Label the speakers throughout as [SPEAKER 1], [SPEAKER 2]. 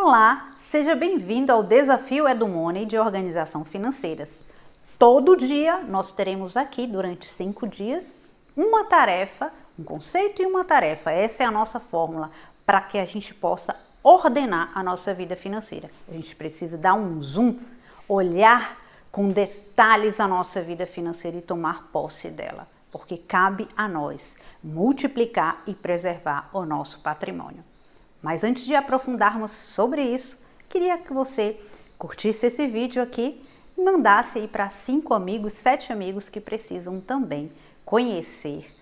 [SPEAKER 1] Olá, seja bem-vindo ao Desafio EduMoney de Organização Financeiras. Todo dia nós teremos aqui, durante 5 dias, uma tarefa, um conceito e uma tarefa. Essa é a nossa fórmula para que a gente possa ordenar a nossa vida financeira. A gente precisa dar um zoom, olhar com detalhes a nossa vida financeira e tomar posse dela, porque cabe a nós multiplicar e preservar o nosso patrimônio. Mas antes de aprofundarmos sobre isso, queria que você curtisse esse vídeo aqui e mandasse aí para 5 amigos, 7 amigos que precisam também conhecer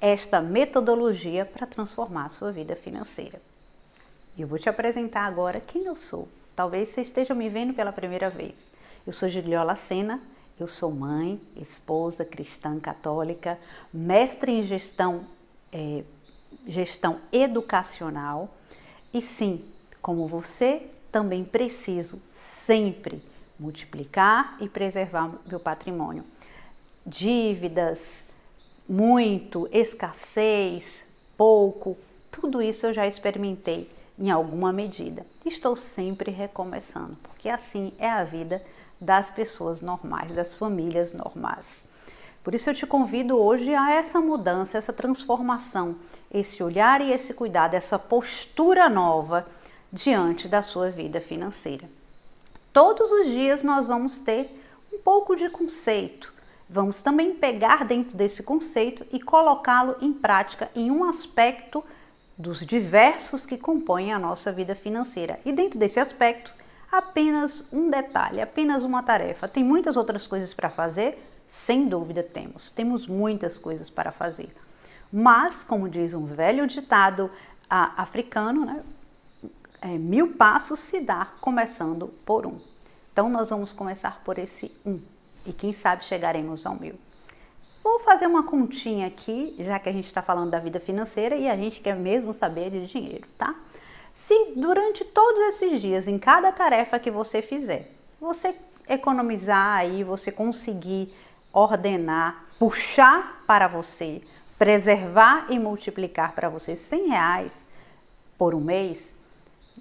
[SPEAKER 1] esta metodologia para transformar a sua vida financeira. E eu vou te apresentar agora quem eu sou. Talvez você esteja me vendo pela primeira vez. Eu sou Gigliola Sena, eu sou mãe, esposa cristã católica, mestre em gestão educacional e sim, como você, também preciso sempre multiplicar e preservar meu patrimônio. Dívidas, muito, escassez, pouco, tudo isso eu já experimentei em alguma medida. Estou sempre recomeçando, porque assim é a vida das pessoas normais, das famílias normais. Por isso eu te convido hoje a essa mudança, essa transformação, esse olhar e esse cuidado, essa postura nova diante da sua vida financeira. Todos os dias nós vamos ter um pouco de conceito. Vamos também pegar dentro desse conceito e colocá-lo em prática em um aspecto dos diversos que compõem a nossa vida financeira. E dentro desse aspecto, apenas um detalhe, apenas uma tarefa. Tem muitas outras coisas para fazer? Sem dúvida temos muitas coisas para fazer. Mas, como diz um velho ditado africano, né? 1000 passos se dá começando por um. Então, nós vamos começar por esse um. E quem sabe chegaremos ao 1000. Vou fazer uma continha aqui, já que a gente está falando da vida financeira e a gente quer mesmo saber de dinheiro, tá? Se durante todos esses dias, em cada tarefa que você fizer, você economizar aí, você conseguir ordenar, puxar para você, preservar e multiplicar para você R$100 por um mês,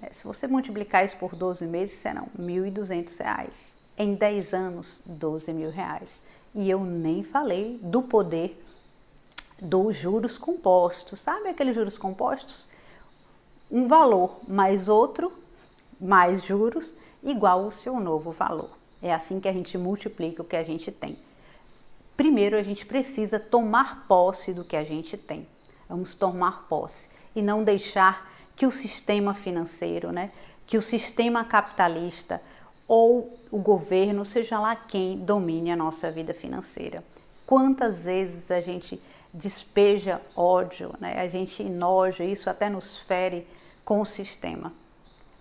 [SPEAKER 1] se você multiplicar isso por 12 meses, serão R$1.200. Em 10 anos, R$12.000. E eu nem falei do poder dos juros compostos. Sabe aqueles juros compostos? Um valor mais outro, mais juros, igual o seu novo valor. É assim que a gente multiplica o que a gente tem. Primeiro, a gente precisa tomar posse do que a gente tem. Vamos tomar posse e não deixar que o sistema financeiro, né, que o sistema capitalista ou o governo, seja lá quem, domine a nossa vida financeira. Quantas vezes a gente despeja ódio, né, a gente enoja, isso até nos fere com o sistema.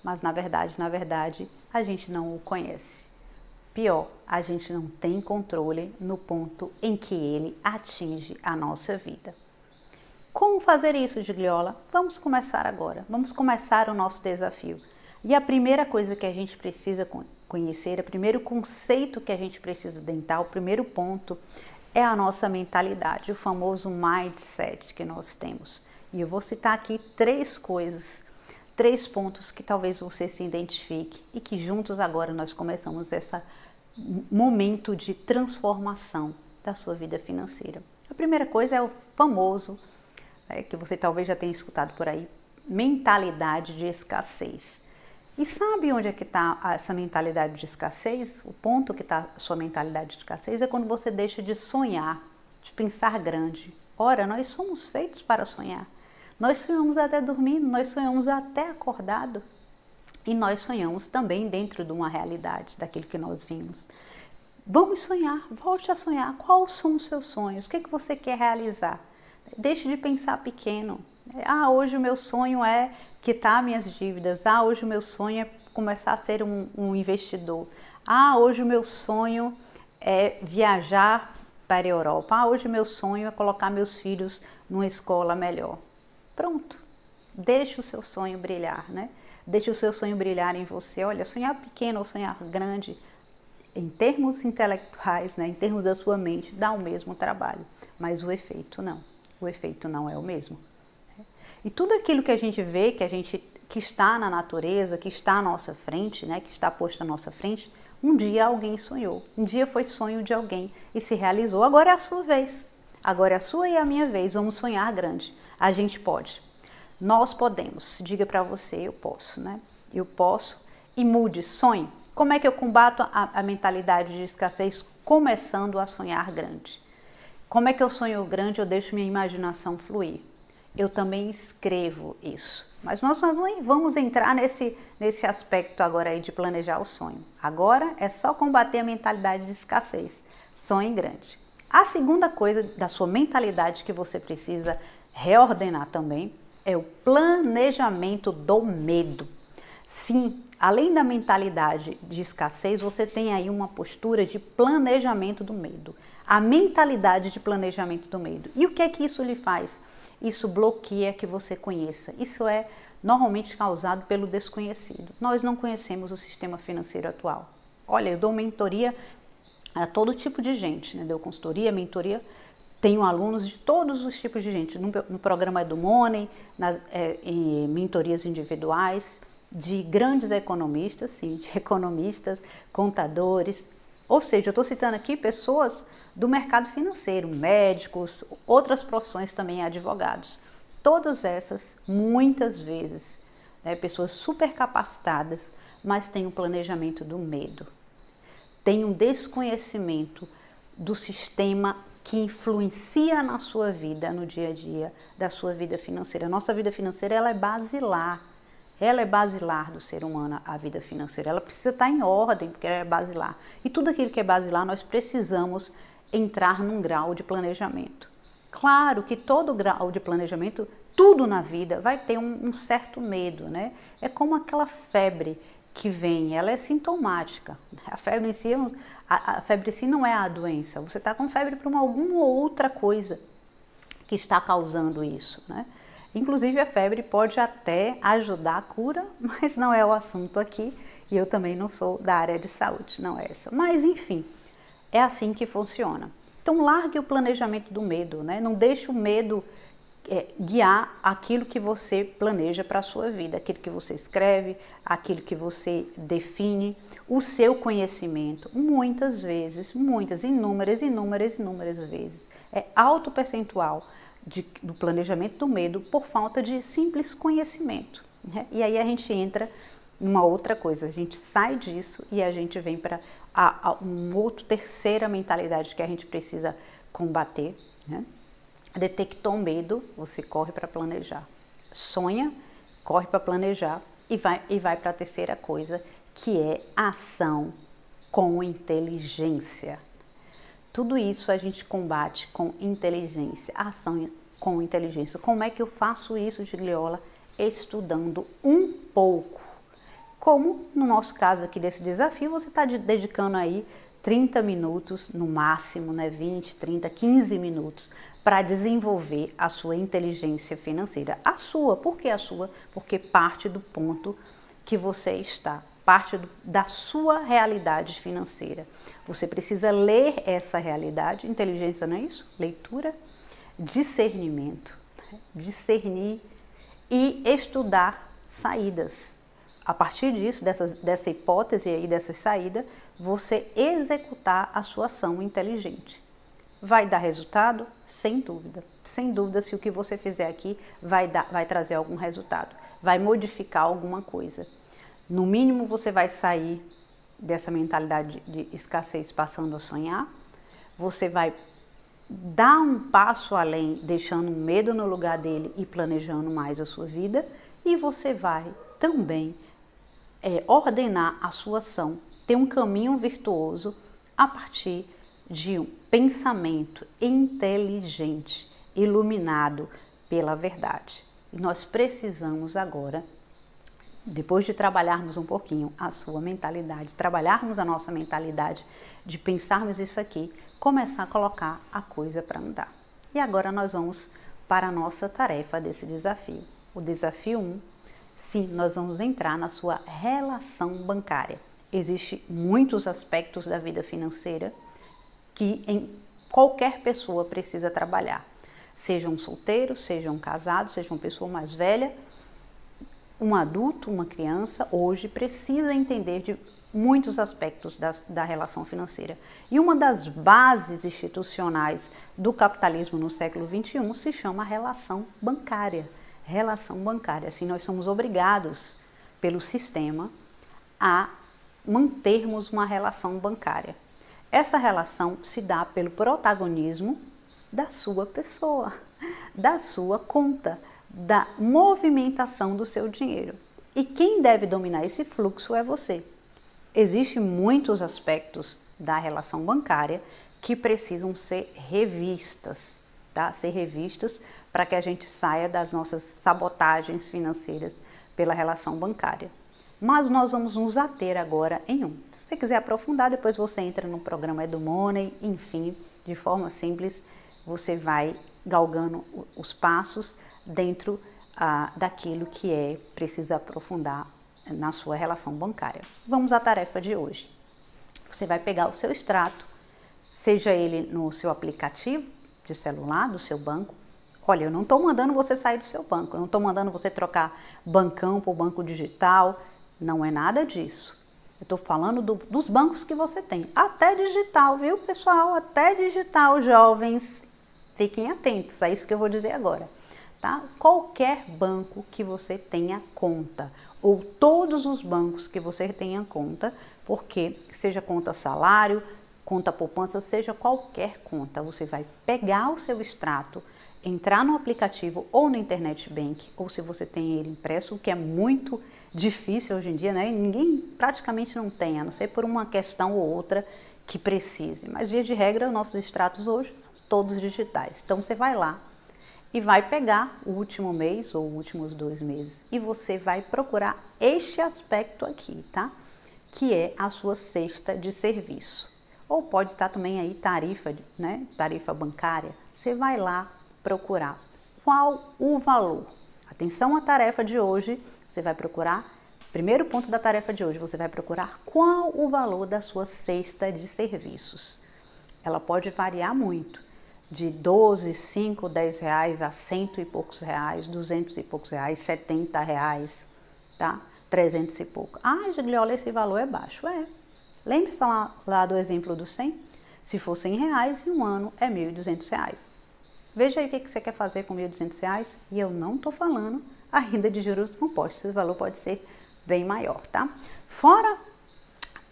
[SPEAKER 1] Mas na verdade, a gente não o conhece. Pior, a gente não tem controle no ponto em que ele atinge a nossa vida. Como fazer isso, Gigliola? Vamos começar agora. Vamos começar o nosso desafio. E a primeira coisa que a gente precisa conhecer, o primeiro conceito que a gente precisa adentrar, o primeiro ponto é a nossa mentalidade, o famoso mindset que nós temos. E eu vou citar aqui 3 coisas, 3 pontos que talvez você se identifique e que juntos agora nós começamos esse momento de transformação da sua vida financeira. A primeira coisa é o famoso, que você talvez já tenha escutado por aí, mentalidade de escassez. E sabe onde é que está essa mentalidade de escassez? O ponto que está a sua mentalidade de escassez é quando você deixa de sonhar, de pensar grande. Ora, nós somos feitos para sonhar. Nós sonhamos até dormindo, nós sonhamos até acordado. E nós sonhamos também dentro de uma realidade, daquilo que nós vimos. Vamos sonhar, volte a sonhar. Quais são os seus sonhos? O que você quer realizar? Deixe de pensar pequeno. Hoje o meu sonho é quitar minhas dívidas. Hoje o meu sonho é começar a ser um investidor. Hoje o meu sonho é viajar para a Europa. Hoje o meu sonho é colocar meus filhos numa escola melhor. Pronto. Deixe o seu sonho brilhar, né? Deixe o seu sonho brilhar em você. Olha, sonhar pequeno ou sonhar grande, em termos intelectuais, né, em termos da sua mente, dá o mesmo trabalho. Mas o efeito não. O efeito não é o mesmo. E tudo aquilo que a gente vê, que que está na natureza, que está à nossa frente, né, que está posto à nossa frente, um dia alguém sonhou, um dia foi sonho de alguém e se realizou. Agora é a sua vez, agora é a sua e a minha vez, vamos sonhar grande. A gente pode, nós podemos, diga para você, eu posso, né? Eu posso e mude, sonhe. Como é que eu combato a mentalidade de escassez? Começando a sonhar grande. Como é que eu sonho grande? Eu deixo minha imaginação fluir. Eu também escrevo isso. Mas nós não vamos entrar nesse aspecto agora aí de planejar o sonho. Agora é só combater a mentalidade de escassez. Sonhe grande. A segunda coisa da sua mentalidade que você precisa reordenar também é o planejamento do medo. Sim, além da mentalidade de escassez, você tem aí uma postura de planejamento do medo. A mentalidade de planejamento do medo. E o que é que isso lhe faz? Isso bloqueia que você conheça. Isso é normalmente causado pelo desconhecido. Nós não conhecemos o sistema financeiro atual. Olha, eu dou mentoria a todo tipo de gente, né? Dou consultoria, mentoria. Tenho alunos de todos os tipos de gente. No programa do Money, em mentorias individuais, de grandes economistas, sim, de economistas, contadores. Ou seja, eu estou citando aqui pessoas do mercado financeiro, médicos, outras profissões também, advogados. Todas essas, muitas vezes, né, pessoas super capacitadas, mas têm um planejamento do medo. Tem um desconhecimento do sistema que influencia na sua vida, no dia a dia, da sua vida financeira. A nossa vida financeira, ela é basilar. Ela é basilar do ser humano, a vida financeira. Ela precisa estar em ordem, porque ela é basilar. E tudo aquilo que é basilar, nós precisamos entrar num grau de planejamento. Claro que todo grau de planejamento, tudo na vida vai ter um certo medo, né? É como aquela febre que vem, ela é sintomática. A febre em si não é a doença. Você está com febre por alguma outra coisa que está causando isso, né? Inclusive a febre pode até ajudar a cura, mas não é o assunto aqui e eu também não sou da área de saúde, não é essa. Mas enfim, é assim que funciona. Então largue o planejamento do medo, né? Não deixe o medo guiar aquilo que você planeja para a sua vida, aquilo que você escreve, aquilo que você define, o seu conhecimento, muitas vezes, inúmeras vezes, é alto percentual do planejamento do medo por falta de simples conhecimento, né? E aí a gente entra numa outra coisa, a gente sai disso e a gente vem para uma outra terceira mentalidade que a gente precisa combater, né? Detectou medo, você corre para planejar. Sonha, corre para planejar e vai para a terceira coisa, que é ação com inteligência. Tudo isso a gente combate com inteligência, ação com inteligência. Como é que eu faço isso, Gigliola? Estudando um pouco. Como no nosso caso aqui desse desafio, você está dedicando aí 30 minutos no máximo, né? 20, 30, 15 minutos para desenvolver a sua inteligência financeira. A sua, por que a sua? Porque parte do ponto que você está, parte da sua realidade financeira. Você precisa ler essa realidade, inteligência não é isso? Leitura, discernimento, discernir e estudar saídas. A partir disso, dessa hipótese aí, dessa saída, você executar a sua ação inteligente. Vai dar resultado? Sem dúvida. Sem dúvida, se o que você fizer aqui vai trazer algum resultado, vai modificar alguma coisa. No mínimo, você vai sair dessa mentalidade de escassez passando a sonhar, você vai dar um passo além, deixando o medo no lugar dele e planejando mais a sua vida, e você vai também ordenar a sua ação, ter um caminho virtuoso a partir de um pensamento inteligente, iluminado pela verdade. E nós precisamos agora, depois de trabalharmos um pouquinho a sua mentalidade, trabalharmos a nossa mentalidade, de pensarmos isso aqui, começar a colocar a coisa para andar. E agora nós vamos para a nossa tarefa desse desafio. O desafio 1, sim, nós vamos entrar na sua relação bancária. Existem muitos aspectos da vida financeira que qualquer pessoa precisa trabalhar. Seja um solteiro, seja um casado, seja uma pessoa mais velha, um adulto, uma criança, hoje precisa entender de muitos aspectos da relação financeira. E uma das bases institucionais do capitalismo no século XXI se chama relação bancária. Relação bancária. Assim, nós somos obrigados pelo sistema a mantermos uma relação bancária. Essa relação se dá pelo protagonismo da sua pessoa, da sua conta, da movimentação do seu dinheiro. E quem deve dominar esse fluxo é você. Existem muitos aspectos da relação bancária que precisam ser revistas, tá? Ser revistas para que a gente saia das nossas sabotagens financeiras pela relação bancária. Mas nós vamos nos ater agora em um. Se você quiser aprofundar, depois você entra no programa EduMoney, enfim, de forma simples, você vai galgando os passos dentro daquilo que precisa aprofundar na sua relação bancária. Vamos à tarefa de hoje. Você vai pegar o seu extrato, seja ele no seu aplicativo de celular, do seu banco. Olha, eu não estou mandando você sair do seu banco, eu não estou mandando você trocar bancão por banco digital, não é nada disso. Eu estou falando dos bancos que você tem, até digital, viu, pessoal? Até digital, jovens. Fiquem atentos, é isso que eu vou dizer agora. Tá? Qualquer banco que você tenha conta, ou todos os bancos que você tenha conta, porque seja conta salário, conta poupança, seja qualquer conta, você vai pegar o seu extrato, entrar no aplicativo ou no internet bank, ou se você tem ele impresso, o que é muito difícil hoje em dia, né? Ninguém praticamente não tem, a não ser por uma questão ou outra que precise. Mas via de regra, nossos extratos hoje são todos digitais. Então você vai lá e vai pegar o último mês ou últimos 2 meses e você vai procurar este aspecto aqui, tá? Que é a sua cesta de serviço. Ou pode estar também aí tarifa, né? Tarifa bancária. Você vai lá procurar qual o valor. Atenção à tarefa de hoje, você vai procurar, primeiro ponto da tarefa de hoje, você vai procurar qual o valor da sua cesta de serviços. Ela pode variar muito, de 12, 5, 10 reais a 100 e poucos reais, 200 e poucos reais, 70 reais, tá? 300 e pouco. Ah, Gigliola, esse valor é baixo. Lembre-se lá do exemplo do 100? Se for 100 reais, em um ano é 1.200 reais. Veja aí o que você quer fazer com 1.200 reais e eu não estou falando ainda de juros compostos, esse valor pode ser bem maior, tá? Fora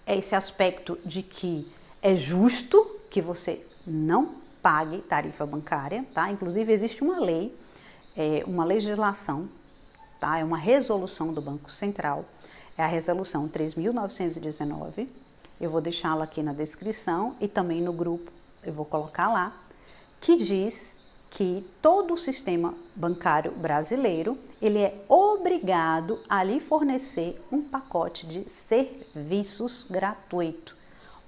[SPEAKER 1] esse aspecto de que é justo que você não pague tarifa bancária, tá? Inclusive existe uma lei, uma legislação, tá? É uma resolução do Banco Central, é a resolução 3.919, eu vou deixá-la aqui na descrição e também no grupo, eu vou colocar lá, que diz que todo o sistema bancário brasileiro, ele é obrigado a lhe fornecer um pacote de serviços gratuito.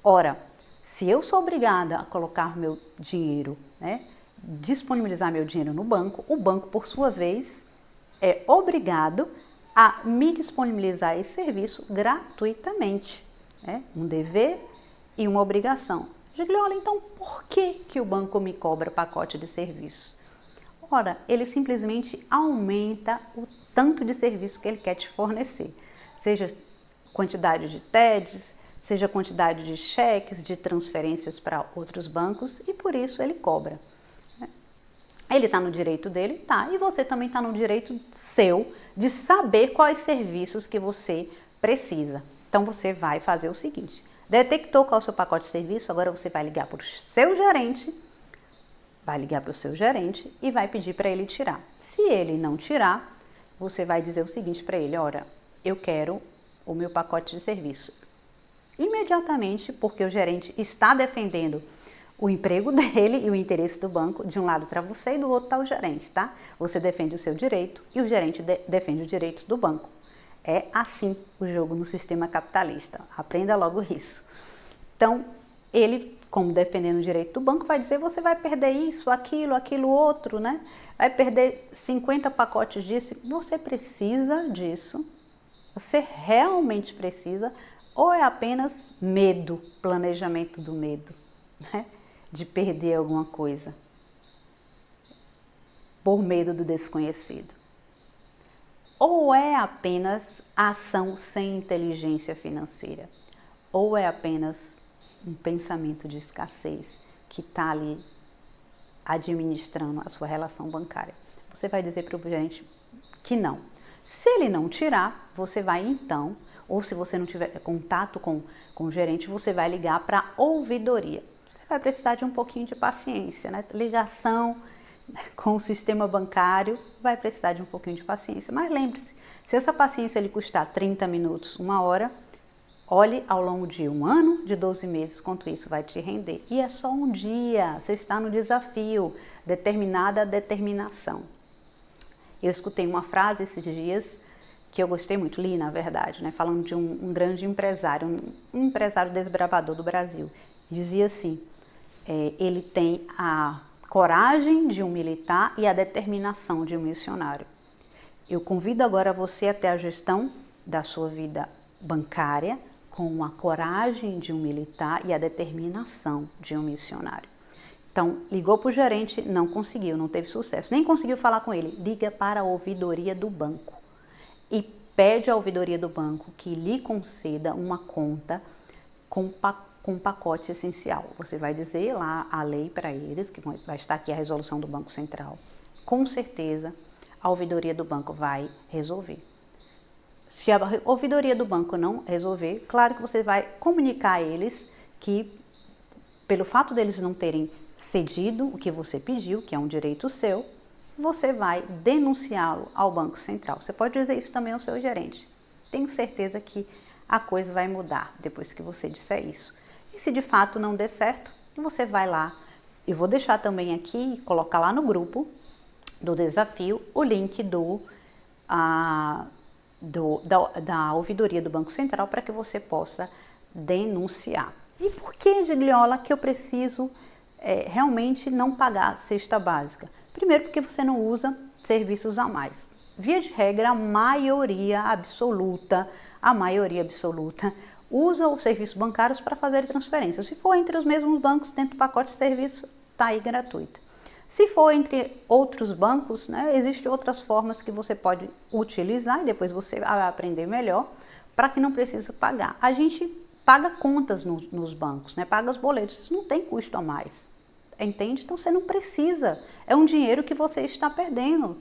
[SPEAKER 1] Ora, se eu sou obrigada a colocar meu dinheiro, né, disponibilizar meu dinheiro no banco, o banco, por sua vez, é obrigado a me disponibilizar esse serviço gratuitamente. Né? Um dever e uma obrigação. Gigliola, então por que o banco me cobra pacote de serviço? Ora, ele simplesmente aumenta o tanto de serviço que ele quer te fornecer. Seja quantidade de TEDs, seja quantidade de cheques, de transferências para outros bancos e por isso ele cobra. Ele está no direito dele? Tá. E você também está no direito seu de saber quais serviços que você precisa. Então você vai fazer o seguinte. Detectou qual é o seu pacote de serviço, agora você vai ligar para o seu gerente, e vai pedir para ele tirar. Se ele não tirar, você vai dizer o seguinte para ele, olha, eu quero o meu pacote de serviço. Imediatamente, porque o gerente está defendendo o emprego dele e o interesse do banco, de um lado para você e do outro está o gerente, tá? Você defende o seu direito e o gerente defende o direito do banco. É assim o jogo no sistema capitalista. Aprenda logo isso. Então, ele, como defendendo o direito do banco, vai dizer você vai perder isso, aquilo outro, né? Vai perder 50 pacotes disso. Você precisa disso? Você realmente precisa? Ou é apenas medo, planejamento do medo, né? De perder alguma coisa por medo do desconhecido? ou é apenas ação sem inteligência financeira? Ou é apenas um pensamento de escassez que está ali administrando a sua relação bancária? Você vai dizer para o gerente que não. Se ele não tirar, você vai então, ou se você não tiver contato com o gerente, você vai ligar para a ouvidoria. Você vai precisar de um pouquinho de paciência, né? Ligação com o sistema bancário vai precisar de um pouquinho de paciência. Mas lembre-se, se essa paciência lhe custar 30 minutos, 1 hora, olhe ao longo de 1 ano, de 12 meses, quanto isso vai te render. E é só um dia, você está no desafio, determinada determinação. Eu escutei uma frase esses dias que eu gostei muito, li na verdade, né, falando de um grande empresário, um empresário desbravador do Brasil. Dizia assim, ele tem a coragem de um militar e a determinação de um missionário. Eu convido agora você a ter a gestão da sua vida bancária com a coragem de um militar e a determinação de um missionário. Então, ligou para o gerente, não conseguiu, não teve sucesso, nem conseguiu falar com ele. Liga para a ouvidoria do banco e pede à ouvidoria do banco que lhe conceda uma conta com pacote essencial. Você vai dizer lá a lei para eles, que vai estar aqui a resolução do Banco Central. Com certeza, a ouvidoria do banco vai resolver. Se a ouvidoria do banco não resolver, claro que você vai comunicar a eles que, pelo fato deles não terem cedido o que você pediu, que é um direito seu, você vai denunciá-lo ao Banco Central. Você pode dizer isso também ao seu gerente. Tenho certeza que a coisa vai mudar depois que você disser isso. E se de fato não der certo, você vai lá. Eu vou deixar também aqui, colocar lá no grupo do desafio, o link da ouvidoria do Banco Central para que você possa denunciar. E por que, Gigliola, que eu preciso realmente não pagar a cesta básica? Primeiro, porque você não usa serviços a mais. Via de regra, a maioria absoluta usa os serviços bancários para fazer transferências. Se for entre os mesmos bancos, dentro do pacote de serviço, está aí gratuito. Se for entre outros bancos, né, existem outras formas que você pode utilizar e depois você vai aprender melhor para que não precise pagar. A gente paga contas nos bancos, né, paga os boletos, isso não tem custo a mais, entende? Então você não precisa, é um dinheiro que você está perdendo.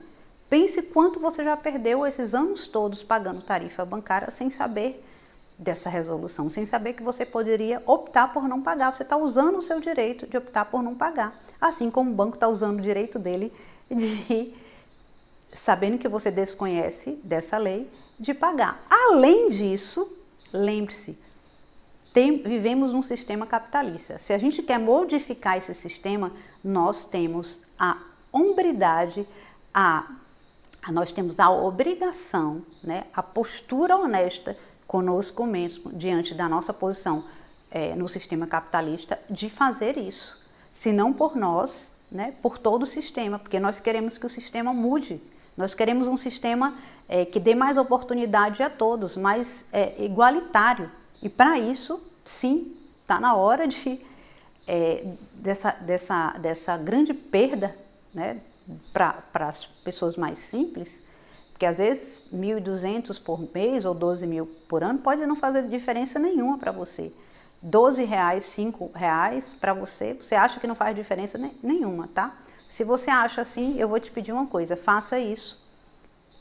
[SPEAKER 1] Pense quanto você já perdeu esses anos todos pagando tarifa bancária sem saber dessa resolução, sem saber que você poderia optar por não pagar. Você está usando o seu direito de optar por não pagar, assim como o banco está usando o direito dele de, sabendo que você desconhece dessa lei, de pagar. Além disso, lembre-se, vivemos num sistema capitalista. Se a gente quer modificar esse sistema, nós temos a hombridade, nós temos a obrigação, né, a postura honesta conosco mesmo, diante da nossa posição no sistema capitalista, de fazer isso. Se não por nós, né, por todo o sistema, porque nós queremos que o sistema mude. Nós queremos um sistema que dê mais oportunidade a todos, mais igualitário. E para isso, sim, está na hora dessa grande perda, né, para as pessoas mais simples, porque às vezes 1.200 por mês ou 12 mil por ano pode não fazer diferença nenhuma para você. 12 reais, 5 reais para você, você acha que não faz diferença nenhuma, tá? Se você acha assim, eu vou te pedir uma coisa, faça isso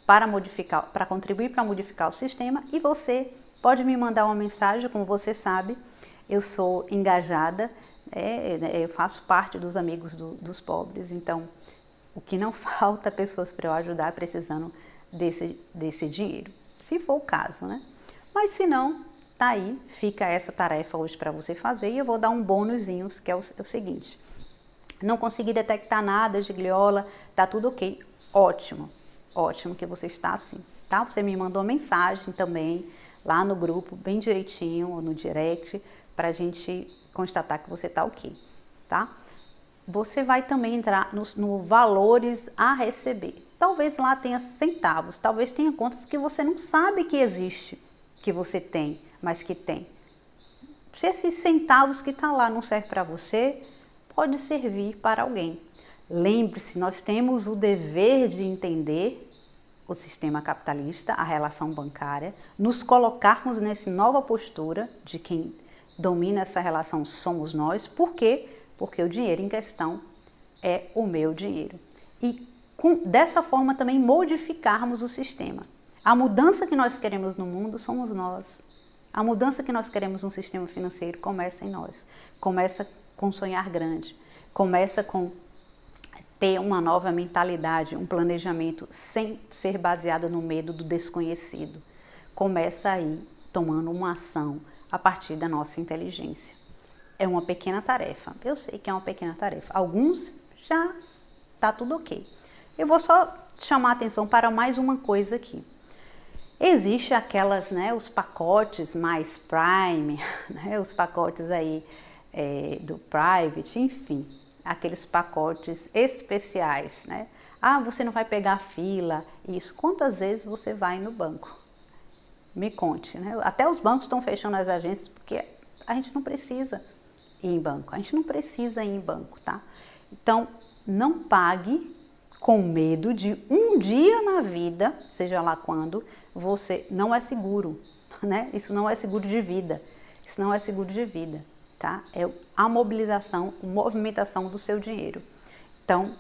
[SPEAKER 1] para contribuir para modificar o sistema, e você pode me mandar uma mensagem, como você sabe, eu sou engajada, eu faço parte dos amigos dos pobres, então o que não falta pessoas para eu ajudar precisando desse dinheiro, se for o caso, né? Mas se não, tá aí, fica essa tarefa hoje para você fazer, e eu vou dar um bônusinho, que é o seguinte: não consegui detectar nada, Gigliola, tá tudo ok, ótimo que você está assim, tá? Você me mandou uma mensagem também lá no grupo, bem direitinho, ou no direct, para a gente constatar que você tá ok, tá? Você vai também entrar no valores a receber. Talvez lá tenha centavos, talvez tenha contas que você não sabe que existe, que você tem, mas que tem. Se esses centavos que estão lá não servem para você, pode servir para alguém. Lembre-se, nós temos o dever de entender o sistema capitalista, a relação bancária, nos colocarmos nessa nova postura de quem domina essa relação somos nós. Por quê? Porque o dinheiro em questão é o meu dinheiro. E dessa forma também modificarmos o sistema. A mudança que nós queremos no mundo somos nós. A mudança que nós queremos no sistema financeiro começa em nós. Começa com sonhar grande. Começa com ter uma nova mentalidade, um planejamento sem ser baseado no medo do desconhecido. Começa aí tomando uma ação a partir da nossa inteligência. É uma pequena tarefa. Eu sei que é uma pequena tarefa. Alguns já tá tudo ok. Eu vou só chamar a atenção para mais uma coisa aqui. Existe aquelas, né, os pacotes mais Prime, né, os pacotes aí do Private, enfim, aqueles pacotes especiais, né? Ah, você não vai pegar fila, isso. Quantas vezes você vai no banco? Me conte, né? Até os bancos estão fechando as agências porque a gente não precisa ir em banco, a gente não precisa ir em banco, tá? Então, não pague com medo de um dia na vida, seja lá quando, você não é seguro, né? Isso não é seguro de vida, isso não é seguro de vida, tá? É a mobilização, a movimentação do seu dinheiro. Então,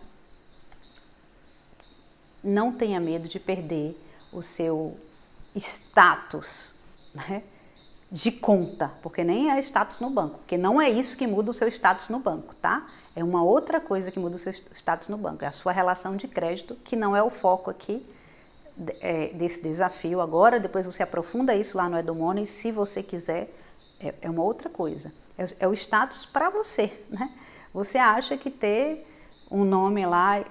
[SPEAKER 1] não tenha medo de perder o seu status, né, de conta, porque nem é status no banco, porque não é isso que muda o seu status no banco, tá? É uma outra coisa que muda o seu status no banco, é a sua relação de crédito, que não é o foco aqui desse desafio agora. Depois você aprofunda isso lá no EduMoney, se você quiser, é uma outra coisa. É o status para você, né? Você acha que ter um nome lá,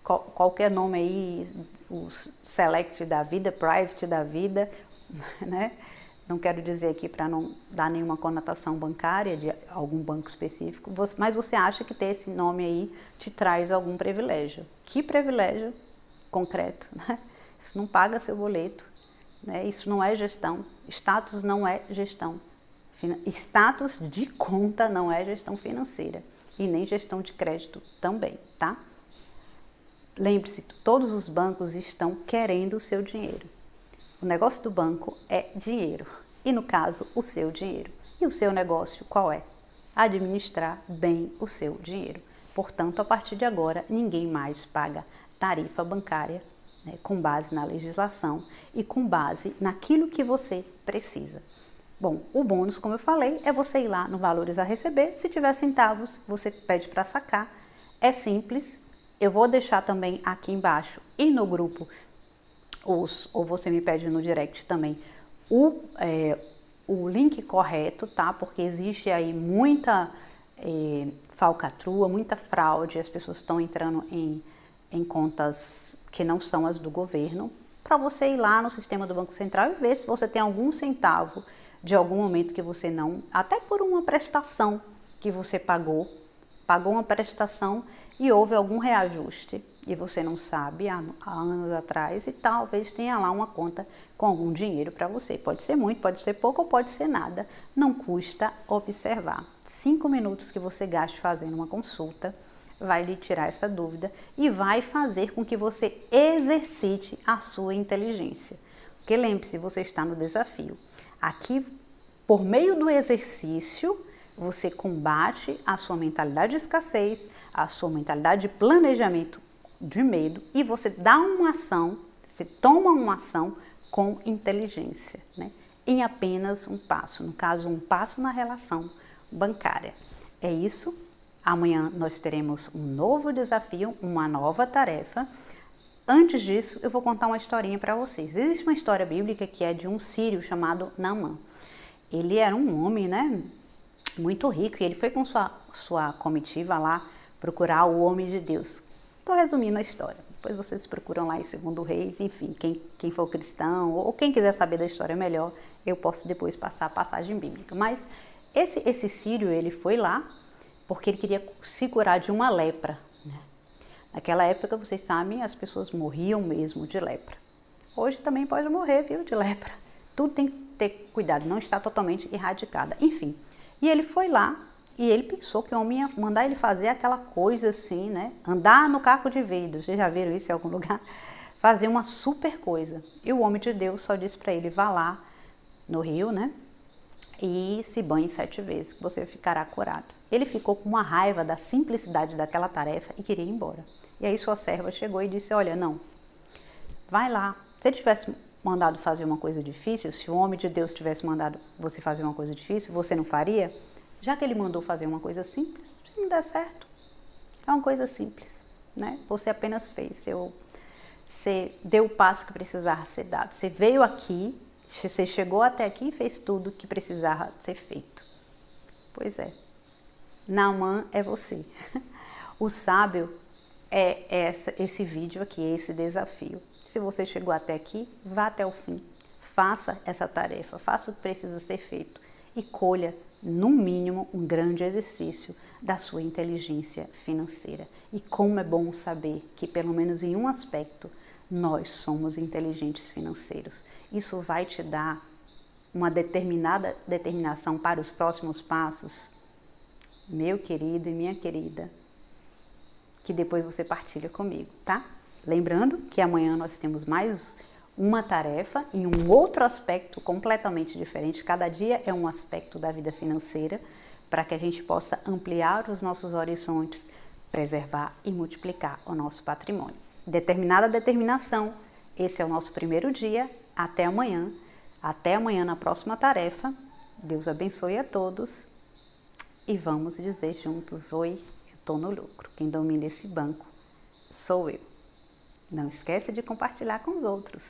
[SPEAKER 1] qualquer nome aí, o Select da vida, Private da vida, né? Não quero dizer aqui para não dar nenhuma conotação bancária de algum banco específico, mas você acha que ter esse nome aí te traz algum privilégio. Que privilégio concreto, né? Isso não paga seu boleto, né? Isso não é gestão. Status não é gestão. Status de conta não é gestão financeira e nem gestão de crédito também, tá? Lembre-se, todos os bancos estão querendo o seu dinheiro. O negócio do banco é dinheiro e, no caso, o seu dinheiro. E o seu negócio qual é? Administrar bem o seu dinheiro. Portanto, a partir de agora, ninguém mais paga tarifa bancária, né, com base na legislação e com base naquilo que você precisa. Bom, o bônus, como eu falei, é você ir lá no valores a receber. Se tiver centavos, você pede para sacar. É simples. Eu vou deixar também aqui embaixo e no grupo, ou você me pede no direct também, o link correto, tá? Porque existe aí muita falcatrua, muita fraude, as pessoas estão entrando em contas que não são as do governo, para você ir lá no sistema do Banco Central e ver se você tem algum centavo de algum momento que você não, até por uma prestação que você pagou uma prestação e houve algum reajuste e você não sabe há anos atrás, e talvez tenha lá uma conta com algum dinheiro para você. Pode ser muito, pode ser pouco ou pode ser nada. Não custa observar. 5 minutos que você gaste fazendo uma consulta vai lhe tirar essa dúvida e vai fazer com que você exercite a sua inteligência. Porque lembre-se, você está no desafio. Aqui, por meio do exercício, você combate a sua mentalidade de escassez, a sua mentalidade de planejamento de medo, e você dá uma ação, você toma uma ação com inteligência, né? Em apenas um passo, no caso, um passo na relação bancária. É isso. Amanhã nós teremos um novo desafio, uma nova tarefa. Antes disso, eu vou contar uma historinha para vocês. Existe uma história bíblica que é de um sírio chamado Naamã. Ele era um homem, né, muito rico, e ele foi com sua comitiva lá procurar o homem de Deus. Estou resumindo a história. Depois vocês procuram lá em 2 Reis, enfim, quem for cristão ou quem quiser saber da história melhor, eu posso depois passar a passagem bíblica. Mas esse sírio, ele foi lá porque ele queria se curar de uma lepra, né? Naquela época, vocês sabem, as pessoas morriam mesmo de lepra. Hoje também pode morrer, viu, de lepra. Tudo tem que ter cuidado, não está totalmente erradicada. Enfim, e ele foi lá e ele pensou que o homem ia mandar ele fazer aquela coisa assim, né? Andar no caco de vidro. Vocês já viram isso em algum lugar? fazer uma super coisa. E o homem de Deus só disse para ele, vá lá no rio, né? E se banhe 7 vezes, que você ficará curado. Ele ficou com uma raiva da simplicidade daquela tarefa e queria ir embora. E aí sua serva chegou e disse, olha, não, vai lá. Se ele tivesse mandado fazer uma coisa difícil, se o homem de Deus tivesse mandado você fazer uma coisa difícil, você não faria? Já que ele mandou fazer uma coisa simples, se não der certo, é uma coisa simples, né? Você apenas fez, você deu o passo que precisava ser dado. Você veio aqui, você chegou até aqui e fez tudo que precisava ser feito. Pois é, Naamã é você. O sábio é esse vídeo aqui, esse desafio. Se você chegou até aqui, vá até o fim. Faça essa tarefa, faça o que precisa ser feito e colha, no mínimo, um grande exercício da sua inteligência financeira. E como é bom saber que, pelo menos em um aspecto, nós somos inteligentes financeiros. Isso vai te dar uma determinada determinação para os próximos passos, meu querido e minha querida, que depois você partilha comigo, tá? Lembrando que amanhã nós temos mais uma tarefa em um outro aspecto completamente diferente. Cada dia é um aspecto da vida financeira para que a gente possa ampliar os nossos horizontes, preservar e multiplicar o nosso patrimônio. Determinada determinação, esse é o nosso primeiro dia. Até amanhã. Até amanhã na próxima tarefa. Deus abençoe a todos. E vamos dizer juntos, oi, eu estou no lucro. Quem domina esse banco sou eu. Não esquece de compartilhar com os outros.